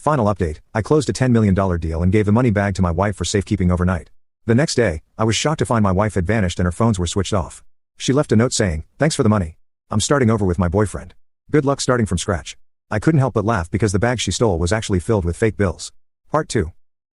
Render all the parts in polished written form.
Final update, I closed a $10 million deal and gave the money bag to my wife for safekeeping overnight. The next day, I was shocked to find my wife had vanished and her phones were switched off. She left a note saying, "Thanks for the money. I'm starting over with my boyfriend. Good luck starting from scratch." I couldn't help but laugh because the bag she stole was actually filled with fake bills. Part 2.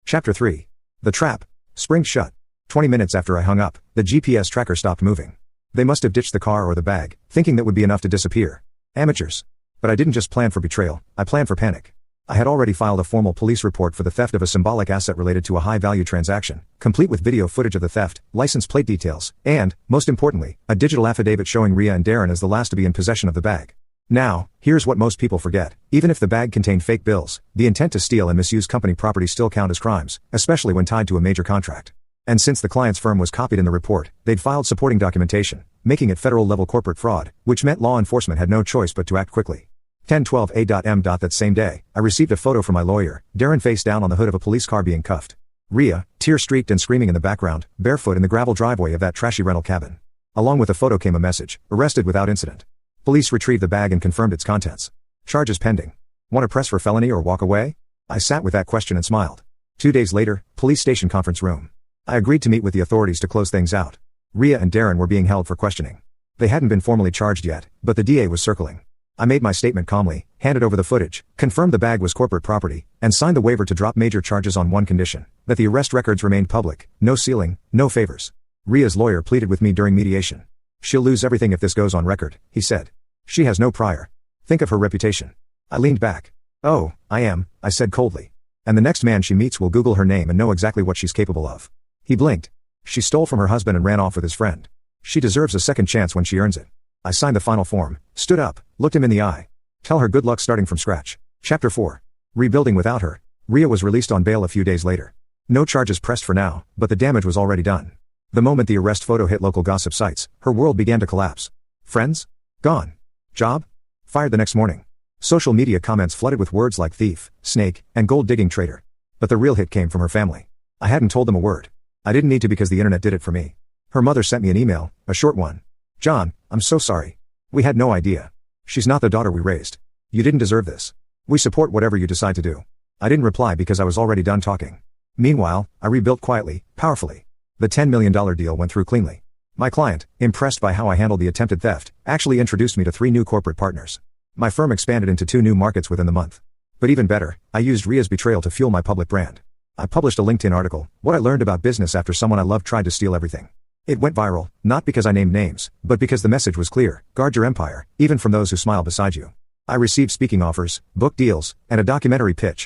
Chapter 3. The Trap. Springs shut. 20 minutes after I hung up, the GPS tracker stopped moving. They must have ditched the car or the bag, thinking that would be enough to disappear. Amateurs. But I didn't just plan for betrayal, I planned for panic. I had already filed a formal police report for the theft of a symbolic asset related to a high-value transaction, complete with video footage of the theft, license plate details, and, most importantly, a digital affidavit showing Ria and Darren as the last to be in possession of the bag. Now, here's what most people forget. Even if the bag contained fake bills, the intent to steal and misuse company property still count as crimes, especially when tied to a major contract. And since the client's firm was copied in the report, they'd filed supporting documentation, making it federal-level corporate fraud, which meant law enforcement had no choice but to act quickly. 10:12 a.m. That same day, I received a photo from my lawyer, Darren face down on the hood of a police car being cuffed. Ria, tear-streaked and screaming in the background, barefoot in the gravel driveway of that trashy rental cabin. Along with the photo came a message, "Arrested without incident." Police retrieved the bag and confirmed its contents. Charges pending. Want to press for felony or walk away? I sat with that question and smiled. 2 days later, police station conference room. I agreed to meet with the authorities to close things out. Ria and Darren were being held for questioning. They hadn't been formally charged yet, but the DA was circling. I made my statement calmly, handed over the footage, confirmed the bag was corporate property, and signed the waiver to drop major charges on one condition, that the arrest records remained public, no sealing, no favors. Ria's lawyer pleaded with me during mediation. "She'll lose everything if this goes on record," he said. "She has no prior. Think of her reputation." I leaned back. "Oh, I am," I said coldly. "And the next man she meets will Google her name and know exactly what she's capable of." He blinked. "She stole from her husband and ran off with his friend. She deserves a second chance when she earns it." I signed the final form, stood up, looked him in the eye. "Tell her good luck starting from scratch." Chapter 4. Rebuilding without her. Ria was released on bail a few days later. No charges pressed for now, but the damage was already done. The moment the arrest photo hit local gossip sites, her world began to collapse. Friends? Gone. Job? Fired the next morning. Social media comments flooded with words like thief, snake, and gold-digging traitor. But the real hit came from her family. I hadn't told them a word. I didn't need to because the internet did it for me. Her mother sent me an email, a short one. "John, I'm so sorry. We had no idea. She's not the daughter we raised. You didn't deserve this. We support whatever you decide to do." I didn't reply because I was already done talking. Meanwhile, I rebuilt quietly, powerfully. The $10 million deal went through cleanly. My client, impressed by how I handled the attempted theft, actually introduced me to 3 new corporate partners. My firm expanded into 2 new markets within the month. But even better, I used Ria's betrayal to fuel my public brand. I published a LinkedIn article, "What I Learned About Business After Someone I Loved Tried to Steal Everything." It went viral, not because I named names, but because the message was clear: guard your empire, even from those who smile beside you. I received speaking offers, book deals, and a documentary pitch,